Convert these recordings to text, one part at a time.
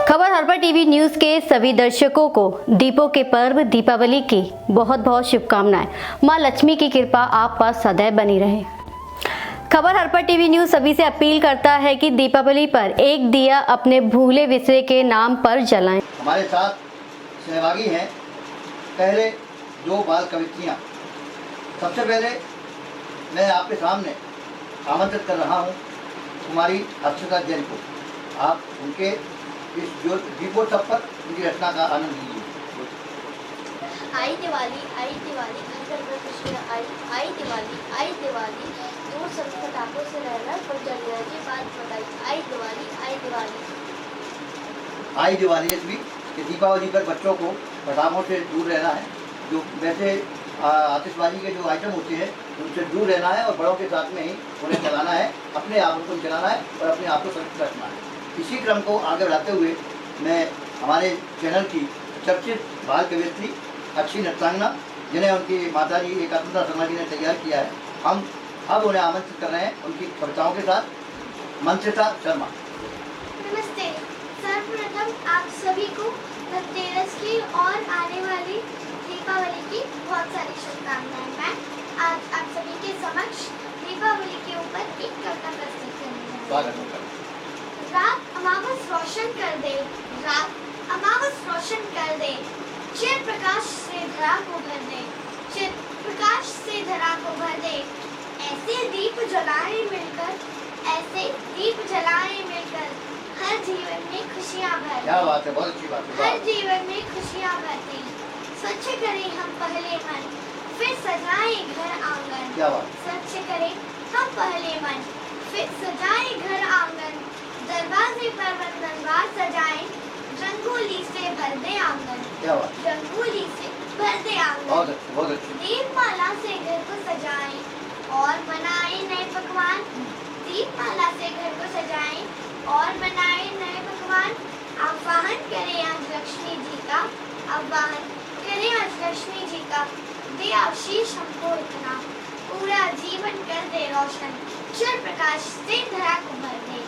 खबर हर्बा TV news के सभी दर्शकों को दीपों के पर्व दीपावली की बहुत बहुत शुभकामनाएं। मां लक्ष्मी की कृपा आप पर सदैव बनी रहे। खबर हर्बा टीवी न्यूज़ सभी से अपील करता है कि दीपावली पर एक दिया अपने भूले विसरे के नाम पर जलाएं। हमारे साथ सहभागी हैं पहले दो बाल कवित्रियाँ। सबसे पहले मैं आपके सामने आमंत्रित कर रहा हूँ कुमारी अक्षता जैन को। आप उनके इस जो दीपोत्सव पर उनकी रचना का आनंद लीजिए। आई दिवाली घर घर में खुशियाँ आई दिवाली दूर सब पटाखों से रहना पर जलने की बात बताई। आई दिवाली आई दिवाली भी कि दीपावली पर बच्चों को पटाखों से दूर रहना है। जो वैसे आतिशबाजी के जो आइटम होते हैं उनसे दूर रहना है और बड़ों के साथ में ही उन्हें चलाना है। अपने आप को चलाना है और अपने आप को सुरक्षित रखना है। इसी क्रम को आगे बढ़ाते हुए मैं हमारे चैनल की चर्चित बाल कवियत्री अच्छी नृत्यांगना जिन्हें उनकी माताजी एकात्मता शर्मा जी ने तैयार किया है, हम अब उन्हें आमंत्रित कर रहे हैं उनकी कविताओं के साथ। मंत्रिता शर्मा। नमस्ते। सर्वप्रथम आप सभी को धनतेरस की और आने वाली दीपावली की बहुत सारी शुभकामनाएं। मैं आज आप सभी के समक्ष दीपावली के ऊपर एक कविता प्रस्तुत करने जा रही हूं। रात अमावस रोशन कर दे चिर प्रकाश से धरा को भर दे ऐसे दीप जलाए मिलकर हर जीवन में खुशियाँ भर। क्या बात है, बहुत अच्छी बात है। हर जीवन में खुशियाँ भर दे। स्वच्छ करें हम पहले मन फिर सजाए घर आंगन। क्या बात। स्वच्छ करें हम पहले मन फिर सजाए घर आंगन। दरवाजे पर बंधनवार सजाएं रंगोली से भर दे आंगन। क्या बात। रंगोली से भर दे आंगन। बहुत अच्छी, बहुत अच्छी। दीपमाला से घर को सजाएं और बनाए नए पकवान। दीपमाला से घर को सजाएं और बनाए नए पकवान। आह्वान करें आज लक्ष्मी जी का दे आशीष हमको इतना पूरा जीवन कर दे रोशन। चिर प्रकाश से धरा को भर दे।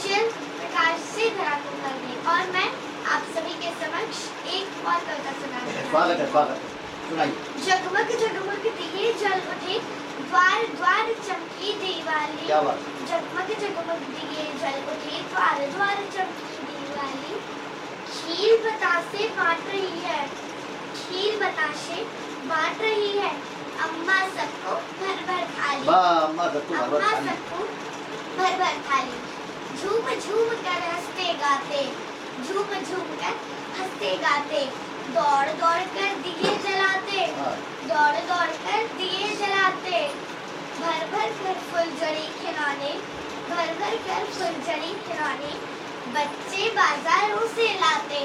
चिर प्रकाश से धरा को भर दे। और मैं आप सभी के समक्ष एक और कविता सुनाऊंगी। जगमग जगमग दिए जल उठे द्वार द्वार चमकी दिवाली। क्या बात। जगमग जगमग दिए जल उठे द्वार द्वार चमकी दिवाली। खीर बतासे बांट रही है अम्मा सबको भर भर थाली। अम्मा सबको भर भर थाली। झूम झूम कर हंसते गाते दौड़ दौड़ कर दिए जलाते भर भर कर फुलझड़ी खिलौने बच्चे बाजारों से लाते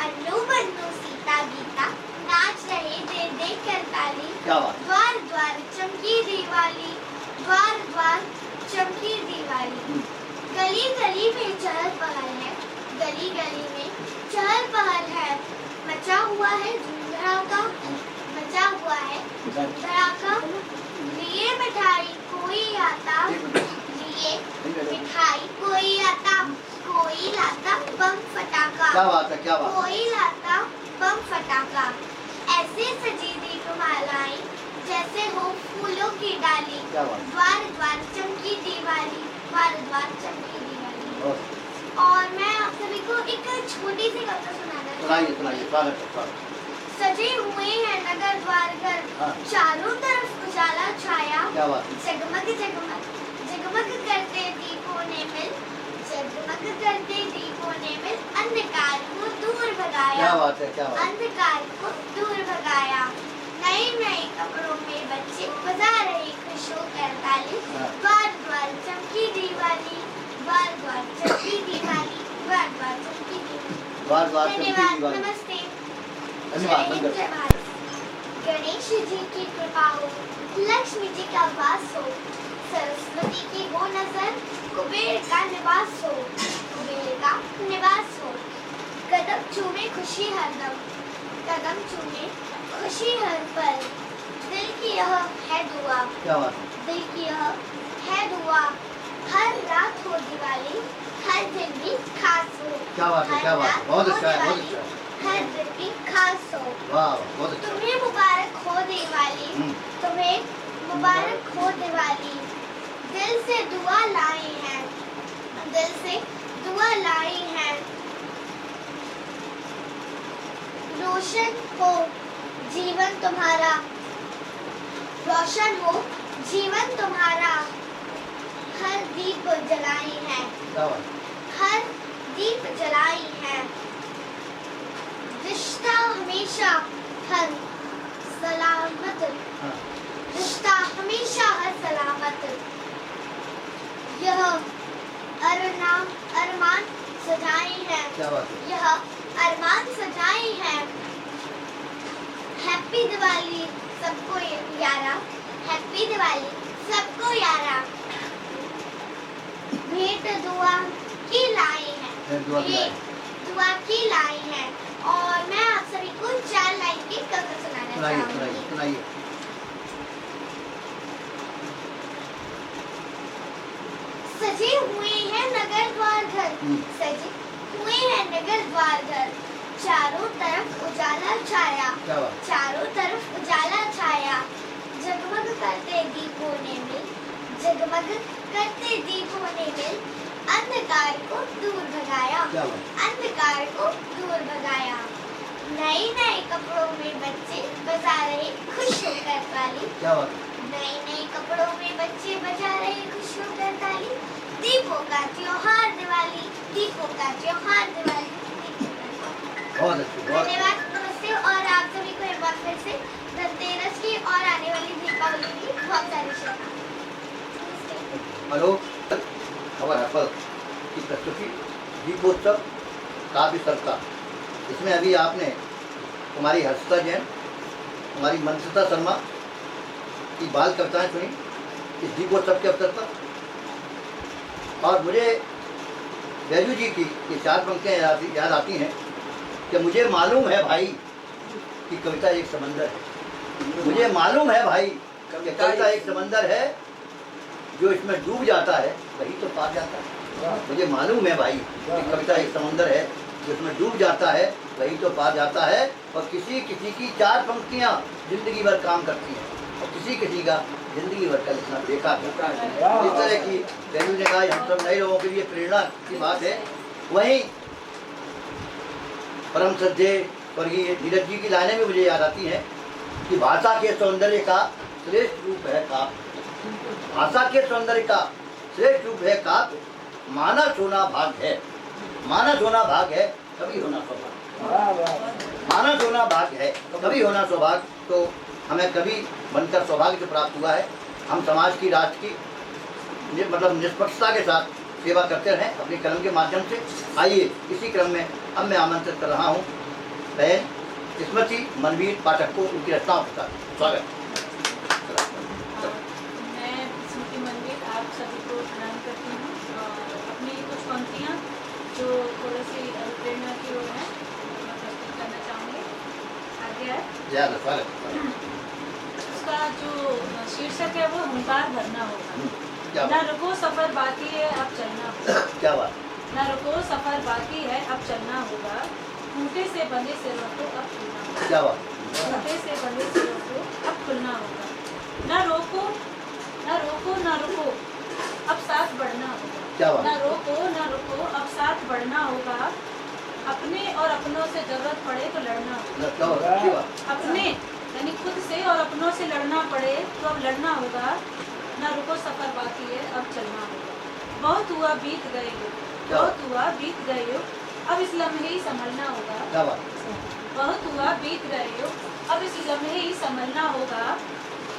अन्नू बन्नू सीता गीता नाच रहे दे कर ताली। द्वार द्वार चमकी दिवाली गली गली में चहल पहल है मचा हुआ है धूम धड़ाका। लिए मिठाई कोई लाता बम फटाका। क्या बात है, क्या बात। कोई लाता बम फटाका। ऐसे सजी दीपमालाएं जैसे हो फूलों की डाली। द्वार द्वार चमकी दिवाली और मैं आप सभी को एक छोटी सी कविता सुनाना। सजे हुए हैं नगर द्वार घर चारों तरफ उजाला छाया। जगमग करते दीपों ने मिल अंधकार को दूर भगाया। अंधकार को दूर भगाया। नए कपड़ों में बच्चे बजा रहे खुश होकर ताली। द्वार द्वार चमकी दिवाली धन्यवाद। नमस्ते। गणेश जी की कृपा हो लक्ष्मी जी का वास हो सरस्वती की हो नजर कुबेर का निवास हो कदम चूमे खुशी हर पल दिल की यह है दुआ हर रात हो दिवाली, हर दिन भी खास हो। क्या बात है, क्या बात है, बहुत अच्छा है, बहुत अच्छा है। हर दिन भी खास हो। वाह, बहुत अच्छा। तुम्हें मुबारक हो दिवाली, तुम्हें मुबारक हो दिवाली। दिल से दुआ लाई है, दिल से दुआ लाई है। रोशन हो जीवन तुम्हारा, रोशन हो जीवन तुम्हारा। हर दीप जलाई है, क्या बात है। हर दीप जलाई है। रिश्ता हमेशा हर सलामत, हाँ, रिश्ता हमेशा हर सलामत। यह अरमान सजाई है, क्या बात है। यह अरमान सजाई है। हैप्पी दिवाली सबको यारा, हैप्पी दिवाली सबको यारा। भेंट दुआ की लाई है, भेंट दुआ की लाई। भेंट दुआ की लाई है। और मैं आप सभी को 4 लाइन की कविता सुनाना सुनाइए, चाहूंगी। सुनाइए, सुनाइए। सजे हुए हैं नगर द्वार घर, सजे हुए हैं नगर द्वार घर। चारों तरफ उजाला छाया, क्या बात। चारों तरफ उजाला छाया। जगमग करते दीपों ने मिल, जगमग करते दीपों ने मिल। अंधकार को दूर भगाया, क्या बात। अंधकार को दूर भगाया। नए नए कपड़ों में बच्चे बजा रहे खुश होकर ताली, क्या बात। नए नए कपड़ों में बच्चे बजा रहे खुश होकर ताली। दीपों का त्योहार दिवाली, दीपों का त्योहार दिवाली। बहुत अच्छी, बहुत अच्छी। धन्यवाद, नमस्ते। और आप सभी को एक बार फिर से धनतेरस की और आने वाली दीपावली की बहुत सारी शुभकामनाएं। हेलो, खबर है पल की प्रस्तुति दीपोत्सव काव्य सप्ताह। इसमें अभी आपने कुमारी हर्षिता जैन, कुमारी मनसिता शर्मा की बाल कविताएं सुनी इस दीपोत्सव के अवसर पर। और मुझे वैजू जी की ये 4 पंक्तियाँ याद आती हैं कि मुझे मालूम है भाई कि कविता एक समंदर है। मुझे मालूम है भाई कि कविता एक समंदर है, जो इसमें डूब जाता है वही तो पार जाता है। मुझे मालूम है भाई कि कविता एक समंदर है, जो इसमें डूब जाता है वही तो पार जाता है। और किसी किसी की 4 पंक्तियाँ जिंदगी भर काम करती हैं, और किसी किसी का जिंदगी भर का लिखना बेकार है। इस तरह की वैल्यू ने कहा, हम सब नए लोगों के लिए प्रेरणा की बात है। वहीं परम श्रद्धेय स्वर्गीय नीरज जी की लाइनें भी मुझे याद आती हैं कि भाषा के सौंदर्य का श्रेष्ठ रूप है काव्य, भाषा के सौंदर्य का श्रेष्ठ रूप है काव्य। मानस होना भाग है, मानस होना भाग है, कभी होना सौभाग्य। मानस होना भाग है, कभी होना सौभाग्य। तो हमें कभी बनकर सौभाग्य प्राप्त हुआ है। हम समाज की, राष्ट्र की मतलब निष्पक्षता के साथ सेवा करते रहें अपनी कलम के माध्यम से। आइए इसी क्रम में अब मैं आमंत्रित कर रहा हूँ बहन स्मृति मनवीर पाठक को उनकी रचनाओं के साथ। स्वागत। मैं स्मृति मनवीर आप सभी को प्रणाम करती हूँ और अपनी कुछ पंक्तियाँ जो थोड़ी सी प्रेरणा की ओर है मैं प्रस्तुत करना चाहूँगी। आगे है स्वागत। उसका जो शीर्षक है वो हुंकार भरना होगा। क्या ना बात। रुको सफर बाकी है अब चलना होगा, क्या बात। ना रुको सफर बाकी है अब चलना होगा। खूंटे से बंधे सिरों को अब खुलना होगा, क्या बात। खूंटे से बंधे सिरों को अब खुलना होगा। ना रोको ना रोको ना रुको अब साथ बढ़ना होगा, क्या बात। ना रोको ना रुको अब साथ बढ़ना होगा। अपने और अपनों से जरूरत पड़े तो लड़ना होगा, क्या बात, अच्छी बात। अपने यानी खुद से और अपनों से लड़ना पड़े तो अब लड़ना होगा। ना रुको सफर बाकी है अब चलना होगा। बहुत हुआ बीत गए युग, बहुत हुआ बीत गए युग, अब इस लम्हे ही संभलना होगा। क्या बात। बहुत हुआ बीत गए युग, अब इस लम्हे ही संभलना होगा।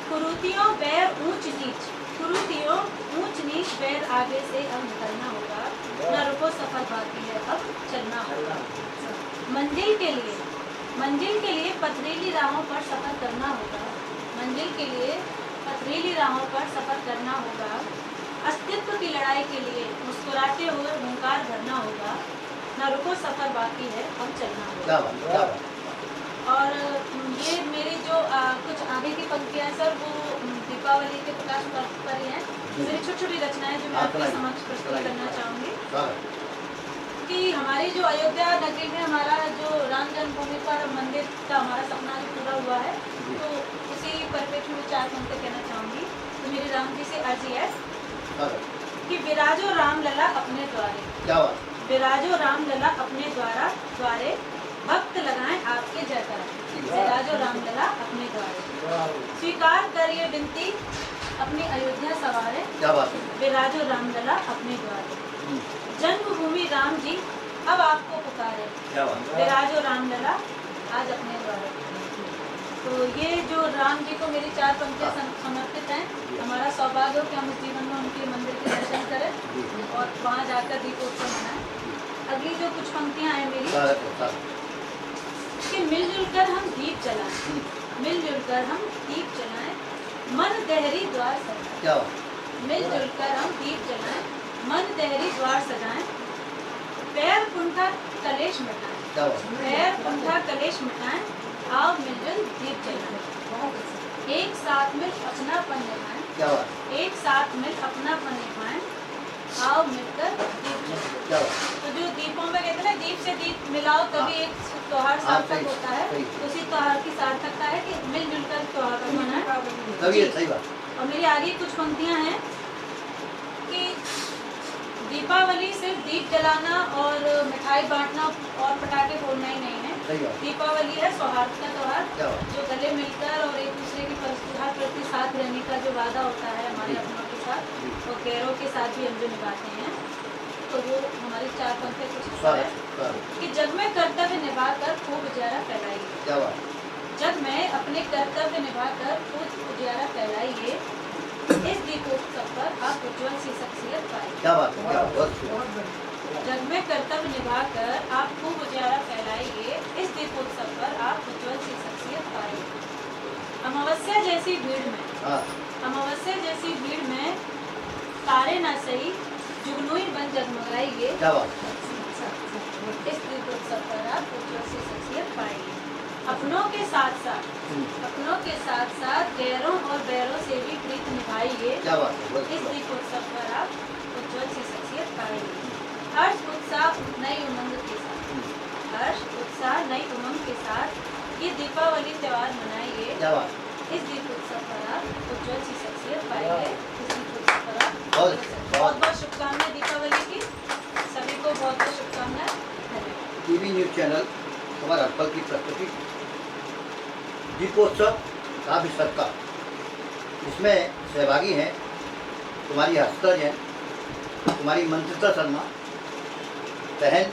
कुरीतियों बैर ऊंच नीच, कुरीतियों ऊंच नीच बैर आगे से अब निकलना होगा। ना रुको सफर बाकी है अब चलना होगा। मंजिल के लिए पथरीली राहों पर सफर करना होगा, मंजिल के लिए पथरीली राहों पर सफर करना होगा। अस्तित्व की लड़ाई के लिए मुस्कुराते हुए हुंकार भरना होगा। ना रुको सफर बाकी है अब चलना होगा। क्या बात, क्या बात। और ये मेरी जो कुछ आगे की पंक्तियाँ सर वो दीपावली के प्रकाश पर्व पर ही हैं। मेरी छोटी छोटी रचनाएं जो मैं आपके समक्ष प्रस्तुत करना चाहूँगी कि हमारी जो अयोध्या नगरी में हमारा जो राम जन्मभूमि पर मंदिर का हमारा सपना जो पूरा हुआ है, तो उसी परिप्रेक्ष्य में 4 पंक्ति कहना चाहूँगी। तो मेरी राम जी से अर्जी है कि विराजो राम लला अपने द्वारे, क्या बात, विराजो राम लला अपने द्वारे भक्त लगाएं आपके जयकारे। विराजो राम लला अपने द्वारे, स्वीकार करिए विनती अपनी अयोध्या सवारे। क्या बात है, विराजो राम लला अपने द्वारे, जन्मभूमि राम जी अब आपको पुकारे। क्या बात, विराजो राम लला आज अपने द्वारे। तो ये जो राम जी को मेरी 4 पंक्तियाँ समर्पित हैं। हमारा सौभाग्य हो कि हम इस जीवन में उनके मंदिर के दर्शन करें और वहाँ जाकर दीपोत्सव मनाएं। अगली जो कुछ पंक्तियाँ हैं मेरी कि मिलजुल कर हम दीप जलाएं, मिलजुल कर हम दीप जलाएं, मन दहरी द्वार सजाएं। क्या बात, मिलजुल कर हम दीप जलाएं, मन दहरी द्वार सजाएं, पैर कुंठा कलेश मिटाएं, क्या बात, पैर कुंठा कलेश मिटाएं, आओ मिलजुल दीप जलाएं, एक साथ मिल अपनापन निभाएं, क्या बात, एक साथ मिल अपनापन निभाएं, आओ मिलकर दीप जलाएं। क्या बात, तो जो दीपों में कहते हैं ना, दीप से दीप मिलाओ तभी एक त्योहार सार्थक होता है। उसी त्योहार की सार्थकता है कि मिलजुल कर त्योहार का मनाएं। तभी सही बात, और मेरी आगे कुछ पंक्तियां हैं कि दीपावली सिर्फ दीप जलाना और मिठाई बांटना और पटाखे फोड़ना ही नहीं है। सही बात, दीपावली है सौहार्द का त्योहार, क्या बात, जो गले मिलकर और एक दूसरे की हर प्रति साथ रहने का जो वादा होता है हमारे अपनों के साथ और गैरों के साथ भी हम जो निभाते हैं। तो वो हमारी 4 पंक्तियाँ कुछ इस तरह है कि जग में कर्तव्य निभाकर खूब उजियारा फैलाइए। क्या बात, जग में अपने कर्तव्य निभाकर खूब उजियारा फैलाइए, इस दीपोत्सव पर आप उज्ज्वल सी शख्सियत पाइए। क्या बात, क्या बात, जग में कर्तव्य निभाकर आप खूब उजियारा फैलाइए, इस दीपोत्सव पर आप उज्ज्वल सी शख्सियत पाइए। अमावस्या जैसी भीड़ में, हाँ, अमावस्या जैसी भीड़ में तारे न सही जुगनूई बन जगमगाइए, क्या बात, इस दीपोत्सव पर आप उज्ज्वल सी शख्सियत पाइए। अपनों के साथ साथ, अपनों के साथ साथ गैरों और बैरों से भी प्रीत निभाइए, क्या बात है, इस दीपोत्सव पर आप उज्ज्वल सी शख्सियत पाइए। हर्ष उत्साह नई उमंग के साथ, हर्ष उत्साह नई उमंग के साथ ये दीपावली त्योहार मनाइए, क्या बात, इस दीपोत्सव पर आप उज्ज्वल सी शख्सियत पाइए। इस दीपोत्सव पर आप बहुत बहुत शुभकामनाएं दीपावली की, सभी को बहुत बहुत शुभकामनाएं। धन्यवाद। टीवी न्यूज़ चैनल खबर हर्पल की प्रस्तुति दीपोत्सव काव्य सत्ता, इसमें सहभागी हैं तुम्हारी हस्तर जैन, तुम्हारी मंत्रिता शर्मा, बहन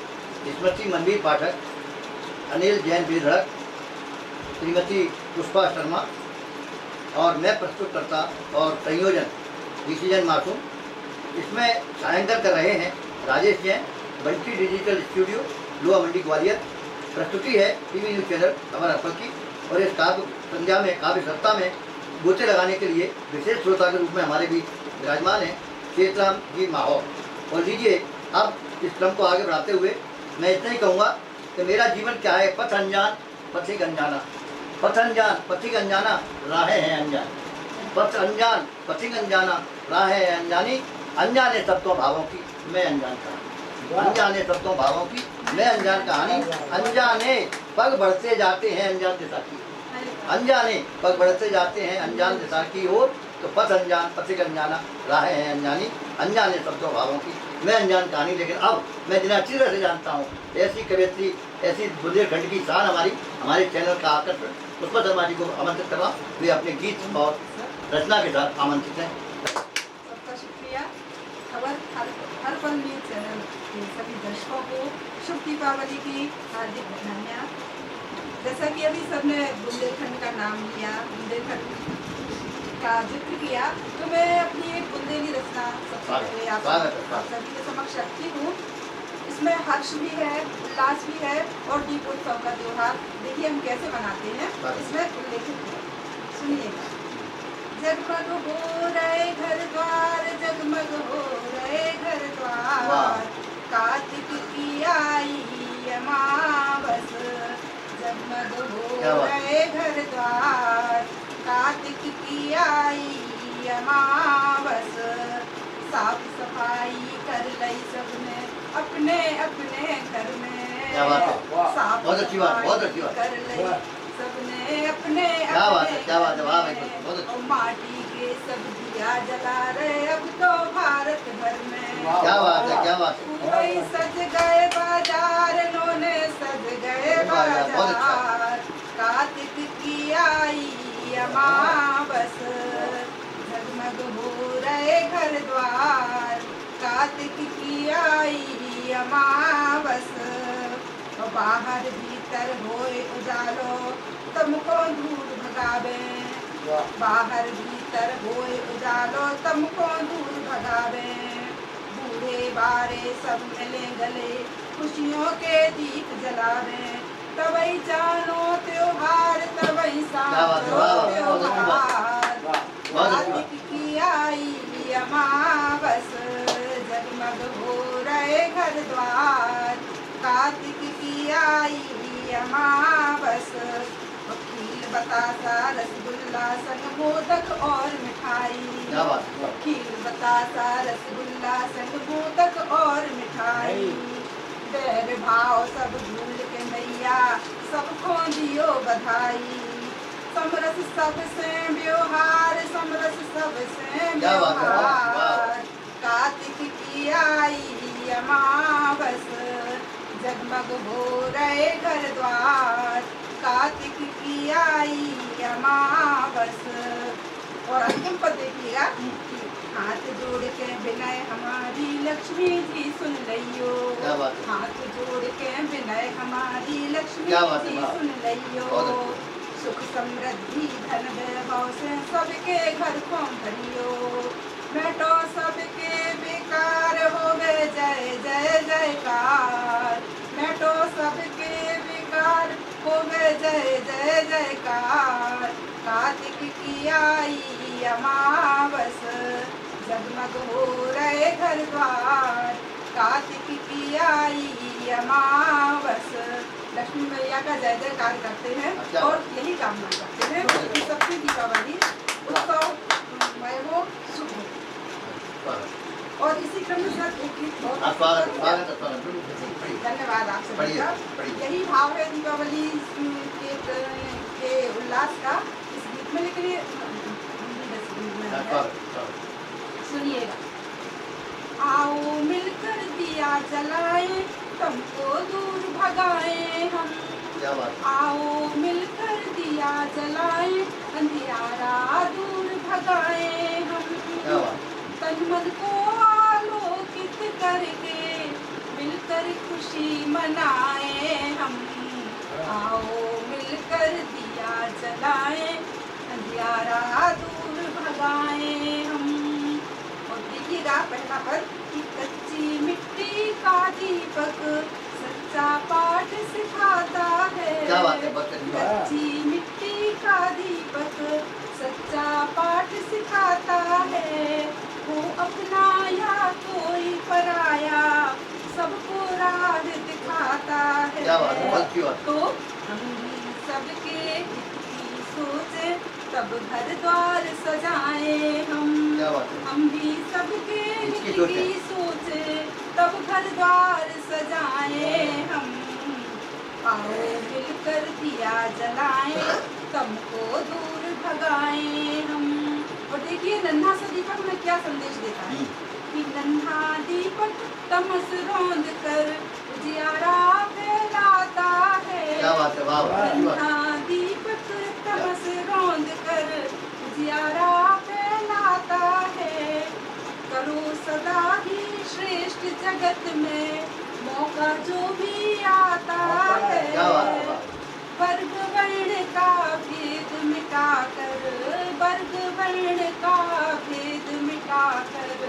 स्मृति मनवीर पाठक, अनिल जैन बेधड़क, श्रीमती पुष्पा शर्मा और मैं प्रस्तुतकर्ता और संयोजन डिसीजन मासूम। इसमें छायांकन कर रहे हैं राजेश जैन, बंटी डिजिटल स्टूडियो, लोहा मंडी ग्वालियर। प्रस्तुति है टीवी न्यूज़ चैनल खबर हर्पल की। और इस काव्य संध्या में, काव्य सत्ता में गोते लगाने के लिए विशेष श्रोता के रूप में हमारे बीच विराजमान हैं चेतराम जी माहौल। और लीजिए अब इस क्रम को आगे बढ़ाते हुए मैं इतना ही कहूँगा कि मेरा जीवन क्या है, पथ अनजान पथिक अनजाना, पथ अनजान पथिक अनजाना, राहें हैं अनजान, पथ अनजान पथिक अनजाना, राहें हैं अनजानी, अनजाने तत्वों भावों की मैं अनजान कहानी, अनजाने तत्वों भावों की मैं अनजान कहानी, अनजाने पग बढ़ते जाते हैं अनजान दिशा की, अनजाने पग बढ़ते जाते हैं अनजान दिशा की ओर। तो पथ अनजान पथिक अनजाना, राहें हैं अनजानी, अनजाने शब्दों भावों की मैं अनजान कहानी। लेकिन अब मैं जिन्हें अच्छी तरह से जानता हूँ, ऐसी कवयित्री, ऐसी बुंदेलखंड की शान हमारे चैनल का आकर्षण पुष्पा शर्मा जी को आमंत्रित करवा, वे अपने गीत और रचना के साथ आमंत्रित हैं। सबका शुक्रिया। खबर हर्पल न्यूज़ चैनल के सभी दर्शकों को शुभ दीपावली की हार्दिक बधाइयाँ। जैसा कि अभी सबने बुंदेलखंड का नाम लिया, बुंदेलखंड का जिक्र किया, तो मैं अपनी एक बुंदेली रचना सबसे पहले आप सभी के समक्ष रखती हूँ। इसमें हर्ष भी है, उल्लास भी है और दीपोत्सव का त्योहार देखिए हम कैसे मनाते हैं, इसमें उल्लेखित है। सुनिएगा। जगमग हो रहे घर द्वार, जगमग हो रहे घर द्वार, कार्तिक की आई अमावस, जगमग हो रहे घर द्वार, कार्तिक की आई अमावस साफ सफाई कर लई सबने अपने अपने घर में क्या बात है? साफ बहुत अच्छी बात, बहुत अच्छी सफाई बात। कर लई सबने अपने क्या बात है, अपने क्या बात है, वाह भाई, घर में। बहुत अच्छी। और माटी के सब दिया जला रहे अब तो भारत भर में क्या बात है, क्या बात है। वही सज गए बाजार इन्होंने सज गए बहुत अच्छा। बाजार कार्तिक की आई अमावस झगमग हो रहे घर द्वार कार्तिक की आई अमावस और बाहर भीतर होए उजालो तुमको दूर भगावे बाहर भीतर होए उजालो तुमको दूर भगावे बूढ़े बारे सब मिले गले खुशियों के दीप जलावे तबई जानो त्योहार तबई क्या बात है, सानो वाह, वाह, बहुत अच्छी बात। त्योहार बहुत अच्छी बात। कार्तिक की आई अमावस जगमग हो रहे घर द्वार कार्तिक की आई अमावस खीर बतासा रसगुल्ला संग मोदक और मिठाई क्या बात है। खीर बतासा रसगुल्ला संग मोदक और मिठाई बैर भाव सब भूल के मैया सबको दियो बधाई समरस सबसे व्यवहार समरस सबसे क्या बात है, वाह, वाह। व्यवहार कार्तिक की आई अमावस जगमग हो रहे घर द्वार कार्तिक की आई अमावस और अंतिम पद देखिएगा हाथ जोड़ के विनय हमारी लक्ष्मी जी सुन लियो क्या बात है। हाथ जोड़ के विनय हमारी लक्ष्मी क्या बात है, जी वाह। सुन लियो बहुत अच्छा। सुख समृद्धि धन वैभव से सबके घर को भरियो बैठो सबके बेकार हो गए जय जय जयकार बैठो सबके बेकार हो गए जय जय जयकार कार्तिक की आई अमावस जगमग हो रहे घर द्वार कार्तिक की आई अमावस लक्ष्मी मैया का जय जयकार करते हैं अच्छा। और यही कामना करते हैं कि सबकी दीपावली उत्सव मैं वो शुभ हो और इसी क्रम में सर एक गीत बहुत आप स्वागत स्वागत है, स्वागत है। धन्यवाद आप सभी बढ़िया, का बढ़िया। यही भाव है दीपावली के उल्लास का इस गीत में लेकिन ये स्वागत, स्वागत। सुनिएगा आओ मिलकर दिया जलाएं तुमको दूर भगाएं हम क्या बात है। आओ मिलकर दिया जलाएं अंधियारा दूर भगाएं हम क्या बात है। तन मन को आलोकित करके मिलकर खुशी मनाएं हम आओ मिलकर दिया जलाएं अंधियारा दूर भगाएं हम और देखिएगा पहला पद कि कच्ची मिट्टी का दीपक सच्चा पाठ सिखाता है क्या बात है, बहुत अच्छी बात। कच्ची मिट्टी का दीपक सच्चा पाठ सिखाता है वो अपना या कोई पराया सबको राह दिखाता है क्या बात है, बहुत अच्छी बात। तो हम भी सबके हित की सोचे तब घर द्वार सजाए हम क्या बात है। हम भी सबके हित की हित सोचे। की सोचे तब घर द्वार सजाए हम आओ मिलकर दिया जलाएं तुमको दूर भगाए हम और देखिए नन्हा सा दीपक में क्या संदेश देता है कि नन्हा दीपक तमस रौंद कर उजियारा फैलाता है क्या बात है, वाह, वाह, अच्छी बात। नन्हा दीपक तमस रौंद कर उजियारा फैलाता है करो सदा ही श्रेष्ठ जगत में मौका जो भी आता है क्या बात है, वाह। वर्ग वर्ण का भेद मिटाकर वर्ग वर्ण का भेद मिटाकर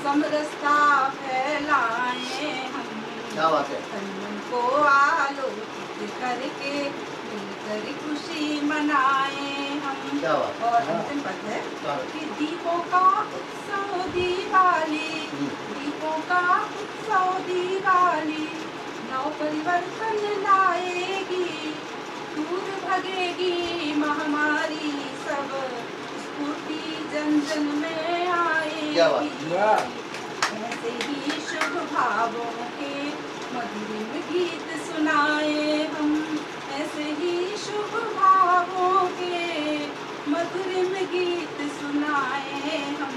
समरसता फैलाएं हम क्या बात है। तन मन को आलोकित करके मिलकर खुशी मनाएं हम क्या बात है। और अंतिम पद है स्वागत। कि दीपों का उत्सव दिवाली दीपों का उत्सव दिवाली नव परिवर्तन लाएगी दूर भगेगी महामारी सब स्फूर्ति जन जन में आएगी। ऐसे ही शुभ भावों के मधुरिम गीत सुनाए हम, ऐसे ही शुभ भावों के मधुरिम गीत सुनाए हम।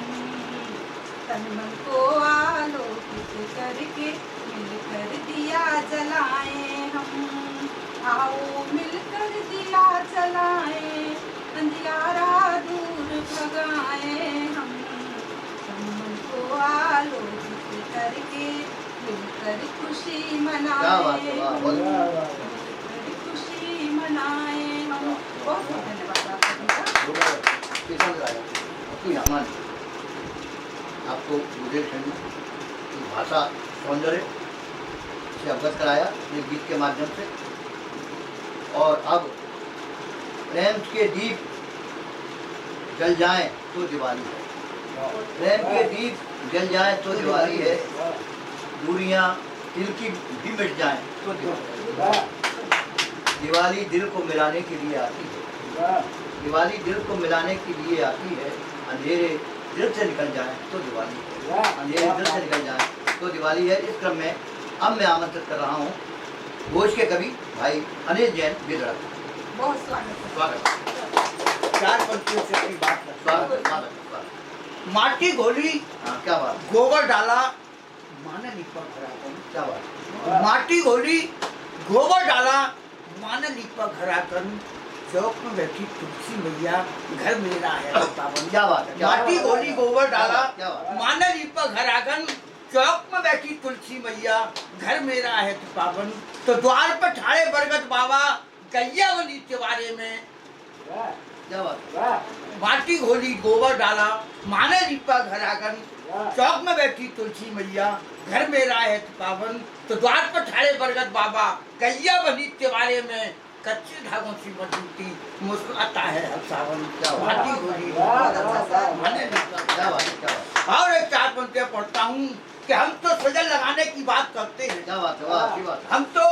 तन मन को आलोकित करके मिलकर दिया जलाए हम, आओ मिलकर दिया जलाए, अंधियारा दूर भगाए हम। तन मन को आलोकित करके मिलकर खुशी मनाए हम, मिलकर खुशी मनाए हम। बहुत बहुत धन्यवाद आपका। आपको बुंदेलखंड की भाषा सौंदर्य से अवगत कराया एक गीत के माध्यम से। और अब प्रेम के दीप जल जाएं तो दिवाली है, प्रेम के दीप जल जाएं तो दिवाली है, दूरियां दिल की भी मिट जाएं तो दिवाली। दिवाली दिल को मिलाने के लिए आती है, दिवाली दिल को मिलाने के लिए आती है। अंधेरे दिल से निकल जाए तो दिवाली है, अंधेरे दिल से निकल जाए तो दिवाली है। इस क्रम में अब मैं आमंत्रित कर रहा हूँ भोज के कवि भाई अनिल जैन बिदड़ा। बहुत स्वागत। स्वागत। 4 पंक्तियों से अपनी बात कर। स्वागत स्वागत। माटी घोली, हाँ क्या बात, गोबर डाला, माने लीपा घराकन। क्या बात, माटी घोली, गोबर डाला, माने लीपा घराकन। चौक में बैठी तुलसी मैया, घर मेरा है पावन। क्या बात है, क्या बात। माटी घोली, गोबर डाला, क्या बात। माने लीपा घराकन। चौक में बैठी तुलसी मैया, घर मेरा है पावन। तो द्वार पर ठाड़े बरगद बाबा, गैया बनी तिवारे में। क्या बात, माटी घोली, गोबर डाला, माने लीपा घर आंगन। चौक में बैठी तुलसी मैया, घर मेरा है पावन। तो द्वार पर ठाड़े बरगद बाबा, गैया बनी तिवारे में। कच्चे धागों से मजबूती, मुस्कुराता है हर सावन। माटी घोली, माने लीपा। क्या बात, क्या बात, और एक 4 पंक्तियां पढ़ता हूँ कि हम तो सजल लगाने की बात करते हैं, क्या बात, वाह की बात। हम तो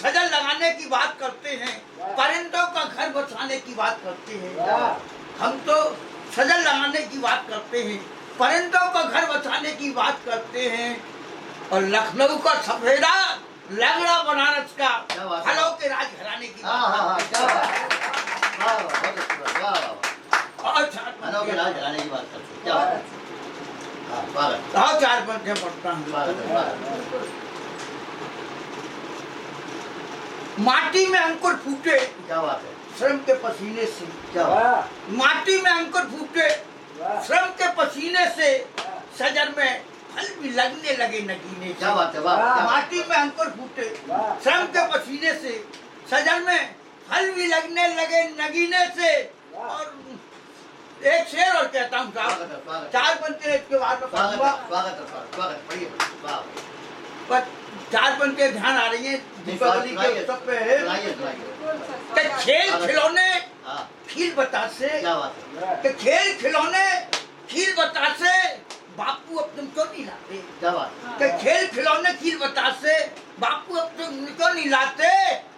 सजल लगाने की बात करते हैं, परिंदों का घर बसाने की बात करते हैं। हम तो सजल लगाने की बात करते हैं, परिंदों का घर बसाने की बात करते हैं। और लखनऊ का सफेदा, लंगड़ा बनारस का, क्या बात है। फलों के राज घराने की हाँ हाँ हाँ, बात क्या बात, वाह वाह, बहुत अच्छी बात, वाह वाह। और 4 मनों के राज घराने की बात करते हैं, क्या बात, हाँ स्वागत, और 4 पंक्तियां पढ़ता हूँ। स्वागत है, स्वागत। माटी में अंकुर फूटे, क्या बात है, श्रम के पसीने से। क्या बात, माटी में अंकुर फूटे, श्रम के पसीने से। सजर में फल भी लगने लगे नगीने से। क्या बात है, वाह, क्या बात। माटी में अंकुर फूटे, श्रम के पसीने से। सजर में फल भी लगने लगे नगीने से। और एक शेर और कहता हूँ स्वागत साहब, है, स्वागत है। 4 पंक्तियां इसके बाद में स्वागत पढ़ूंगा। है, स्वागत है, स्वागत, पढ़िए, वाह। पर 4 पंक्तियां ध्यान आ रही है, दीपावली के उत्सव पे है। सुनाइए, सुनाइए। कि खेल खिलौने हाँ, खील बतासे, क्या बात है, कि खेल खिलौने खील बतासे, बापू अब तुम क्यों नहीं लाते। क्या बात, कि खेल खिलौने खील बतासे, बापू अब तुम क्यों नहीं लाते।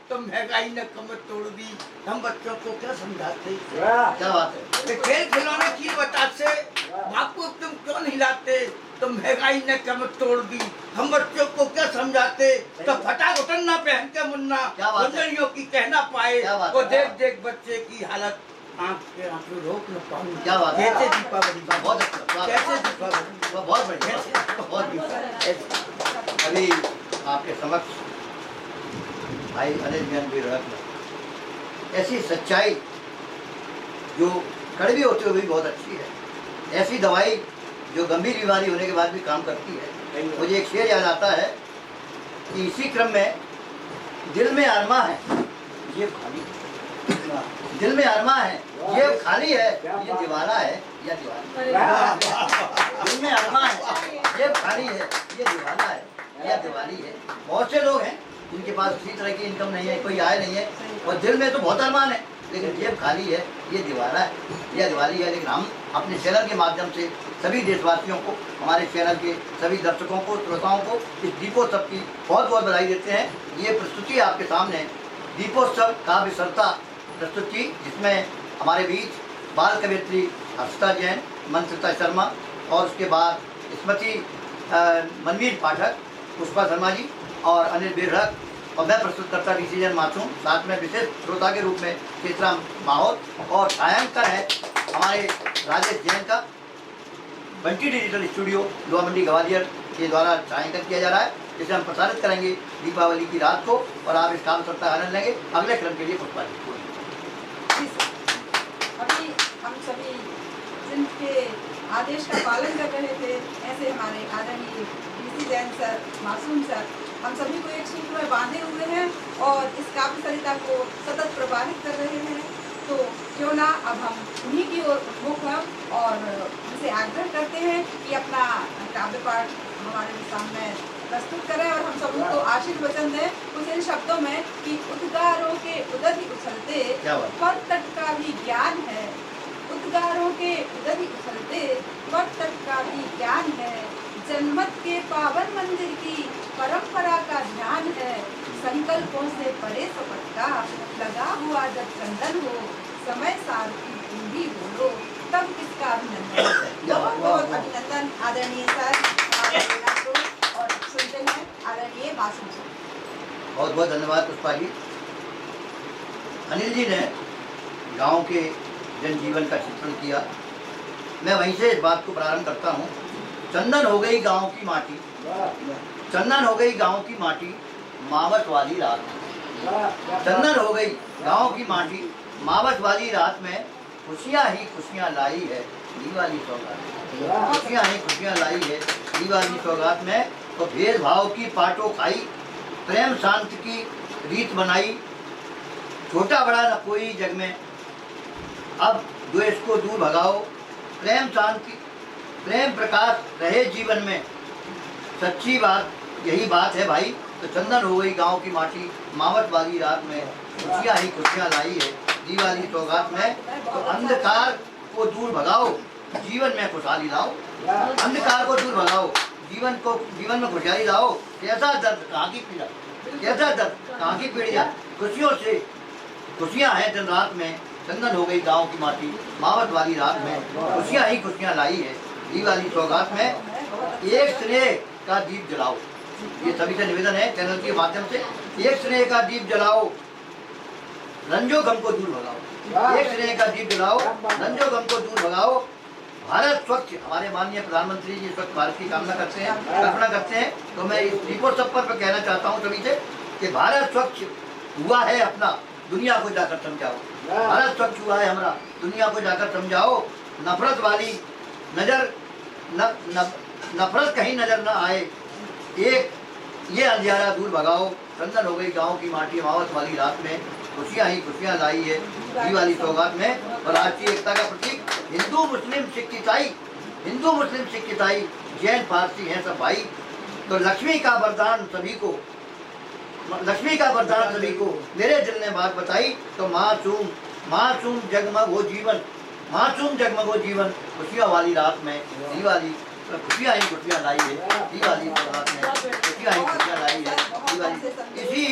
तो महंगाई ने कमर तोड़ दी, हम बच्चों को क्या समझाते। क्या बात है, कि खेल खिलौने खील बतासे, बापू अब तुम क्यों नहीं लाते। तो महंगाई ने कमर तोड़ दी, हम बच्चों को क्या समझाते। तो फटा घुटन ना पहन के मुन्ना, क्या बात है। गुंजनियों की कहना पाए। क्या बात वो है। देख देख बच्चे की हालत, आँख के आंसू रोक न पाऊं। क्या बात है। कैसे दीपावली, बहुत अच्छा, स्वागत। कैसे दीपावली, बहुत बढ़िया, बहुत बढ़िया। अभी आपके समक्ष भाई अनिल जैन भी रखना ऐसी सच्चाई जो कड़वी होते हुए भी बहुत अच्छी है, ऐसी दवाई जो गंभीर बीमारी होने के बाद भी काम करती है। मुझे एक शेर याद आता है कि इसी क्रम में दिल में अरमा है ये खाली है, दिल में अरमा है ये खाली है, ये दीवाना है या दीवानी। दिल में अरमा है ये खाली है, ये दीवाना है या दिवाली है। बहुत से लोग हैं जिनके पास किसी तरह की इनकम नहीं है, कोई आय नहीं है, और दिल में तो बहुत अरमान है, लेकिन जेब खाली है, ये दीवाना है या दिवाली है। लेकिन हम अपने चैनल के माध्यम से सभी देशवासियों को, हमारे चैनल के सभी दर्शकों को, श्रोताओं को इस दीपोत्सव की बहुत बहुत बधाई देते हैं। ये प्रस्तुति आपके सामने दीपोत्सव काव्य सरिता प्रस्तुत की, जिसमें हमारे बीच बाल कवियत्री हर्षिता जैन, मंत्रता शर्मा और उसके बाद स्मृति मनवीर पाठक, पुष्पा शर्मा जी और अनिल बेरहक, और मैं प्रस्तुतकर्ता डिसीजन मासूम, साथ में विशेष श्रोता के रूप में चित्रा माहौत, और छायांकन है हमारे राजेश जैन का। बंटी डिजिटल स्टूडियो लोहा मंडी ग्वालियर के द्वारा छायांकन किया जा रहा है, जिसे हम प्रसारित करेंगे दीपावली की रात को, और आप इस काम का आनंद लेंगे। अगले क्रम के लिए पुष्पा जी। अभी हम सभी जिनके आदेश का पालन कर रहे थे, ऐसे हमारे आदरणीय डीसी जैन सर, मासूम सर, हम सभी को एक सूत्र में बांधे हुए हैं और इस काव्य सरिता को सतत प्रभावित कर रहे हैं। तो क्यों ना अब हम उन्हीं की ओर उन्मुख हैं और उनसे आग्रह करते हैं कि अपना काव्य पाठ हमारे सामने प्रस्तुत करें, और हम सब उनको आशीर्वचन दें कुछ इन शब्दों में कि उद्गारों के उदर ही उछलते पर तट का भी ज्ञान है, उद्गारों के उदर ही उछलते पर तट का भी ज्ञान है, जनमत के पावन मंदिर की परंपरा का ध्यान है, संकल्पों से परे सपट का लगा हुआ जब चंदन हो, समय सार की पूरी बोलो तब किसका अभिनंदन। बहुत बहुत अभिनंदन आदरणीय सर, और सुनते हैं आदरणीय मासूम सर। बहुत बहुत धन्यवाद पुष्पा जी। अनिल जी ने गांव के जनजीवन का चित्रण किया, मैं वहीं से इस बात को प्रारंभ करता हूँ। चंदन हो गई गांव की माटी, चंदन हो गई गांव की माटी, मावत वाली रात में। चंदन हो गई गांव की माटी, मावत वाली रात में, खुशियाँ ही खुशियाँ लाई है दीवाली सौगात। खुशियाँ ही खुशियाँ लाई है दीवाली सौगात में। तो भेदभाव की पाटो खाई, प्रेम शांति की रीत बनाई, छोटा बड़ा न कोई जग में, अब द्वेष को दूर भगाओ, प्रेम शांति प्रेम प्रकाश रहे जीवन में, सच्ची बात यही बात है भाई। तो चंदन हो गई गांव की माटी, मावत वाली रात में, खुशियाँ ही खुशियाँ लाई है दीवाली सौगात में। तो अंधकार को दूर भगाओ, जीवन में खुशहाली लाओ, अंधकार को दूर भगाओ, जीवन में खुशहाली लाओ। कैसा दर्द कहाँ की पीड़ा, कैसा दर्द कहाँ की पीड़ा, खुशियों से खुशियाँ हैं दिन रात में। चंदन हो गई गांव की माटी, मावत वाली रात में, खुशियाँ ही खुशियाँ लाई है दीवाली सौगात में। एक स्नेह का दीप जलाओ, ये सभी से निवेदन है चैनल के माध्यम से। एक स्नेह का दीप जलाओ, रंजो गम को दूर भगाओ, एक स्नेह का दीप जलाओ, रंजो गम को दूर भगाओ। भारत स्वच्छ, हमारे माननीय प्रधानमंत्री जी स्वच्छ भारत की कामना करते हैं, कल्पना करते हैं। तो मैं इस रिपोर्ट सब पर कहना चाहता हूँ सभी से कि भारत स्वच्छ हुआ है अपना, दुनिया को जाकर समझाओ। भारत स्वच्छ हुआ है हमारा, दुनिया को जाकर समझाओ। नफरत वाली नजर नफरत कहीं नजर न आए, एक ये अंधियारा दूर भगाओ। चंदन हो गई गांव की माटी, मावत वाली रात में, खुशियाँ ही खुशियाँ लाई है दीवाली सौगात में। और राष्ट्रीय एकता का प्रतीक हिंदू मुस्लिम सिख ईसाई, हिंदू मुस्लिम सिख ईसाई जैन पारसी हैं सब भाई। तो लक्ष्मी का वरदान सभी को, लक्ष्मी का वरदान सभी को मेरे दिल ने बात बताई। तो मासूम मासूम जगमग हो जीवन, मासूम जगमग हो जीवन, खुशियाँ वाली रात में दीवाली, खुशियाँ ही खुशियाँ लाई है दीवाली सौगात में, खुशियाँ ही खुशियाँ लाई है दीवाली। इसी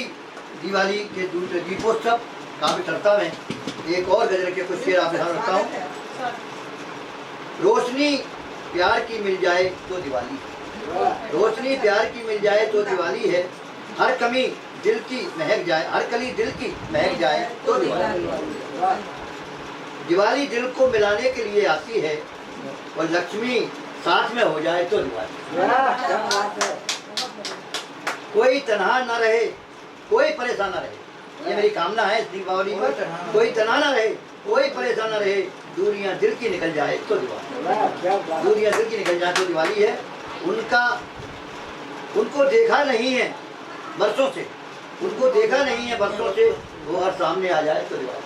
दिवाली के दूसरे दीपोत्सव काव्य चर्चा में एक और गजल के कुछ शेर आपके सामने रखता हूँ। रोशनी प्यार की मिल जाए तो दिवाली, रोशनी प्यार की मिल जाए तो दिवाली है, हर कमी दिल की महक जाए, हर कली दिल की महक जाए तो दिवाली। दिवाली दिल को मिलाने के लिए आती है, और लक्ष्मी साथ में हो जाए तो दिवाली। कोई तन्हा न रहे, कोई परेशान न रहे, ये मेरी कामना है इस दीपावली पर। कोई तन्हा न रहे, कोई परेशान न रहे, दूरियां दिल की निकल जाए तो दिवाली, दूरियां दिल की निकल जाए तो दिवाली है। उनको देखा नहीं है बरसों से, उनको देखा नहीं है बरसों से, वो हर सामने आ जाए तो दिवाली।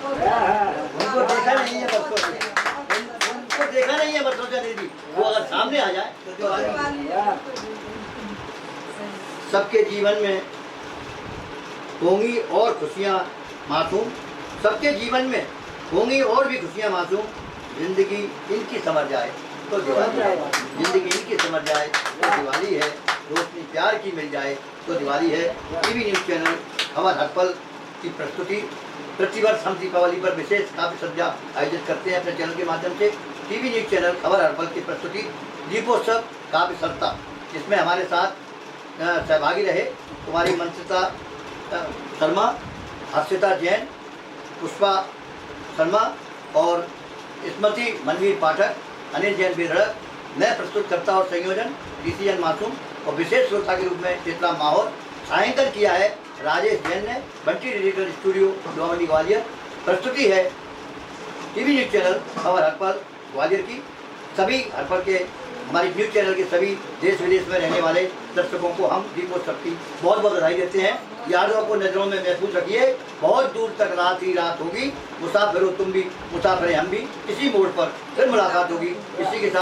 उनको देखा नहीं है बरसों से, उनको देखा नहीं है बरसों से दीदी, वो अगर सामने आ जाए तो दिवाली। सबके जीवन में होंगी और खुशियाँ मासूम, सबके जीवन में होंगी और भी खुशियाँ मासूम, जिंदगी इनकी समझ जाए तो दिवाली है, जिंदगी इनकी समझ जाए तो दिवाली है, रोशनी प्यार की मिल जाए तो दिवाली है। टीवी न्यूज़ चैनल खबर हर पल की प्रस्तुति। प्रतिवर्ष हम दीपावली पर विशेष काव्य संध्या आयोजित करते हैं अपने चैनल के माध्यम से। टीवी न्यूज़ चैनल खबर हर पल की प्रस्तुति दीपोत्सव काव्य सप्ताह, जिसमें हमारे साथ सहभागी रहे कुमारी मंसिता शर्मा, हर्षिता जैन, पुष्पा शर्मा और स्मृति मनवीर पाठक, अनिल जैन बिरड़क, नए प्रस्तुतकर्ता और संयोजन डीसीएन मासूम और विशेष श्रोता के रूप में चित्रा माहौर। छायांकन किया है राजेश जैन ने, बंटी डिजिटल स्टूडियो डोमनी ग्वालियर। प्रस्तुति है टीवी न्यूज़ चैनल खबर हर पल ग्वालियर की। सभी हर पल के हमारी न्यूज़ चैनल के सभी देश विदेश में रहने वाले दर्शकों को हम दीपोत्सव की बहुत बहुत बधाई देते हैं। यादों को नज़रों में महफूज रखिए, बहुत दूर तक रात ही रात होगी, मुसाफिर हो तुम भी, मुसाफिर हम भी, इसी मोड़ पर फिर मुलाकात होगी। इसी के साथ